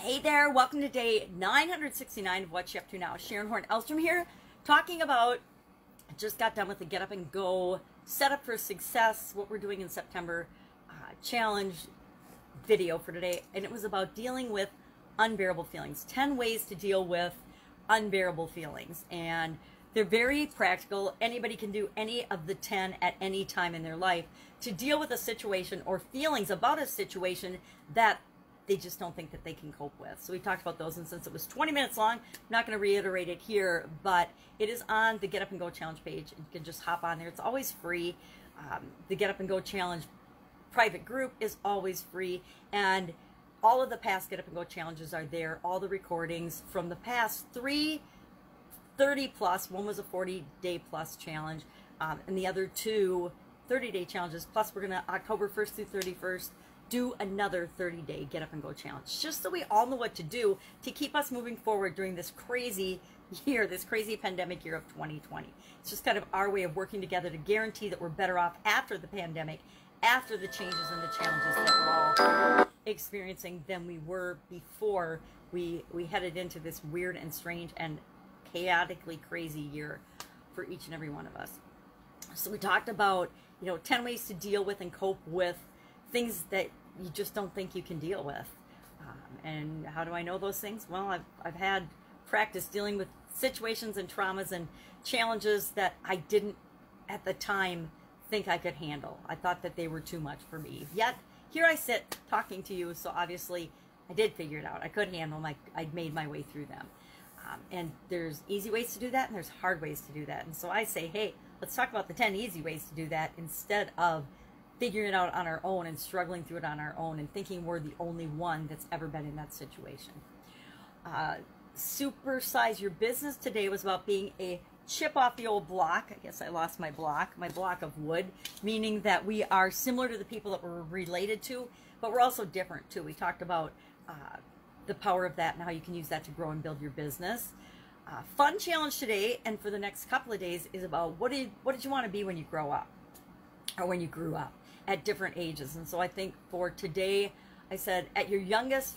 Hey there, welcome to day 969 of What You Up To Now. Sharon Horne-Ellstrom here, talking about, just got done with the Get Up and Go Set Up for Success, what we're doing in September challenge video for today. And it was about dealing with unbearable feelings, 10 ways to deal with unbearable feelings. And they're very practical. Anybody can do any of the 10 at any time in their life to deal with a situation or feelings about a situation that they just don't think that they can cope with. So we talked about those, and since it was 20 minutes long, I'm not going to reiterate it here, but it is on the Get Up and Go Challenge page. You can just hop on there. It's always free. The Get Up and Go Challenge private group is always free, and all of the past Get Up and Go challenges are there. All the recordings from the past 3 30 plus. One was a 40-day plus challenge, and the other 2 30-day challenges. Plus, we're going to October 1st through 31st do another 30-day Get Up and Go challenge, just so we all know what to do to keep us moving forward during this crazy year, this crazy pandemic year of 2020. It's just kind of our way of working together to guarantee that we're better off after the pandemic, after the changes and the challenges that we're all experiencing than we were before we headed into this weird and strange and chaotically crazy year for each and every one of us. So we talked about, 10 ways to deal with and cope with things that you just don't think you can deal with. And how do I know those things? Well, I've had practice dealing with situations and traumas and challenges that I didn't at the time think I could handle. I thought that they were too much for me. Yet here I sit talking to you, so obviously I did figure it out. I could handle them. I'd made my way through them. And there's easy ways to do that, and there's hard ways to do that. And so I say, hey, let's talk about the 10 easy ways to do that instead of figuring it out on our own and struggling through it on our own and thinking we're the only one that's ever been in that situation. Supersize your business today was about being a chip off the old block. I guess I lost my block of wood, meaning that we are similar to the people that we're related to, but we're also different too. We talked about the power of that and how you can use that to grow and build your business. Fun challenge today and for the next couple of days is about what did you want to be when you grow up, or when you grew up at different ages. And so I think for today, I said at your youngest,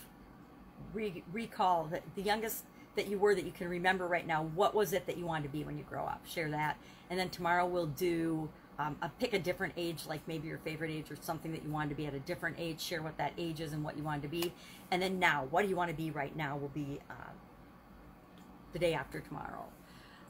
recall that the youngest that you were that you can remember right now, what was it that you wanted to be when you grow up? Share that. And then tomorrow we'll do pick a different age, like maybe your favorite age or something that you wanted to be at a different age. Share what that age is and what you wanted to be. And then now, what do you want to be right now will be the day after tomorrow.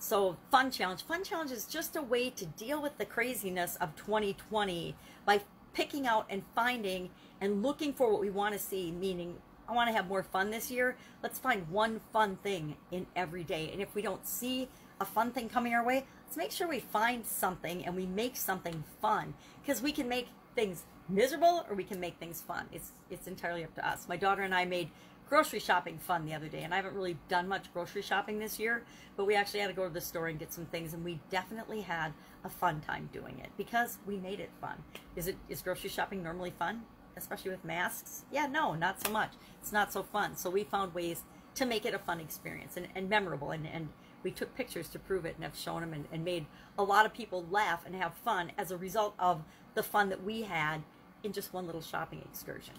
So fun challenge. Fun challenge is just a way to deal with the craziness of 2020 by picking out and finding and looking for what we want to see, meaning I want to have more fun this year. Let's find one fun thing in every day. And if we don't see a fun thing coming our way, let's make sure we find something and we make something fun, because we can make things miserable or we can make things fun. It's entirely up to us. My daughter and I made grocery shopping fun the other day, and I haven't really done much grocery shopping this year, but we actually had to go to the store and get some things, and we definitely had a fun time doing it because we made it fun. Is grocery shopping normally fun, especially with masks? Yeah, no, not so much. It's not so fun. So we found ways to make it a fun experience and memorable, and we took pictures to prove it and have shown them and made a lot of people laugh and have fun as a result of the fun that we had in just one little shopping excursion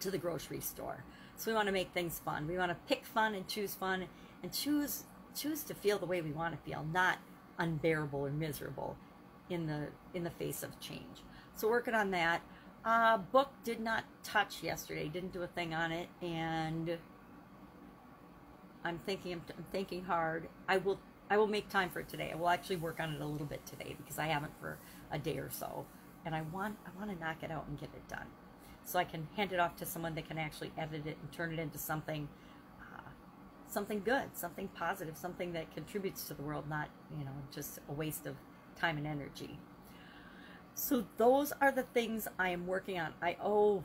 to the grocery store. So we want to make things fun. We want to pick fun and choose to feel the way we want to feel, not unbearable or miserable in the face of change. So working on that. Book did not touch yesterday. Didn't do a thing on it, and I'm thinking hard. I will make time for it today. I will actually work on it a little bit today because I haven't for a day or so, and I want to knock it out and get it done, so I can hand it off to someone that can actually edit it and turn it into something good, something positive, something that contributes to the world, not, just a waste of time and energy. So those are the things I am working on. I owe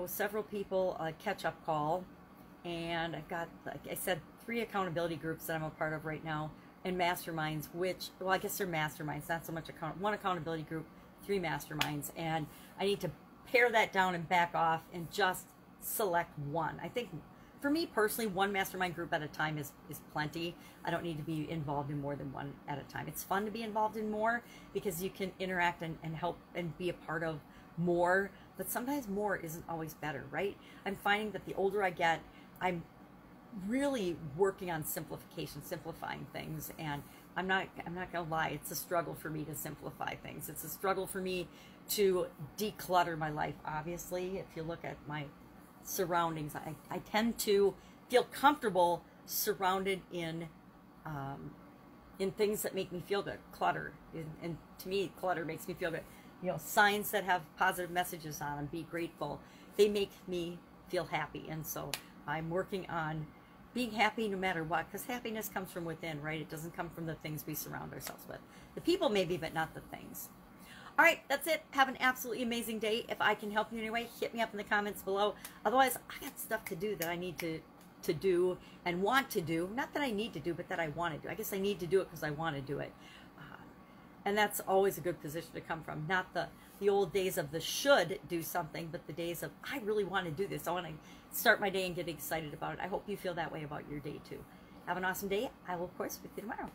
several people a catch-up call, and I've got, like I said, 3 accountability groups that I'm a part of right now, and masterminds, which, well, I guess they're masterminds, not so much one accountability group, 3 masterminds, and I need to pare that down and back off and just select one. I think for me personally, one mastermind group at a time is plenty. I don't need to be involved in more than one at a time. It's fun to be involved in more because you can interact and help and be a part of more but sometimes more isn't always better, right? I'm finding that the older I get, I'm really working on simplification, simplifying things, and I'm not gonna lie, it's a struggle for me to simplify things. It's a struggle for me to declutter my life. Obviously, if you look at my surroundings, I tend to feel comfortable surrounded in things that make me feel good. Clutter, and to me, clutter makes me feel good. You know, signs that have positive messages on them, be grateful, they make me feel happy. And so I'm working on being happy no matter what, because happiness comes from within, right? It doesn't come from the things we surround ourselves with. The people maybe, but not the things. All right, that's it. Have an absolutely amazing day. If I can help you in any way, hit me up in the comments below. Otherwise, I got stuff to do that I need to do and want to do. Not that I need to do, but that I want to do. I guess I need to do it because I want to do it. And that's always a good position to come from. Not the old days of the should do something, but the days of I really want to do this. I want to start my day and get excited about it. I hope you feel that way about your day too. Have an awesome day. I will, of course, speak to you tomorrow.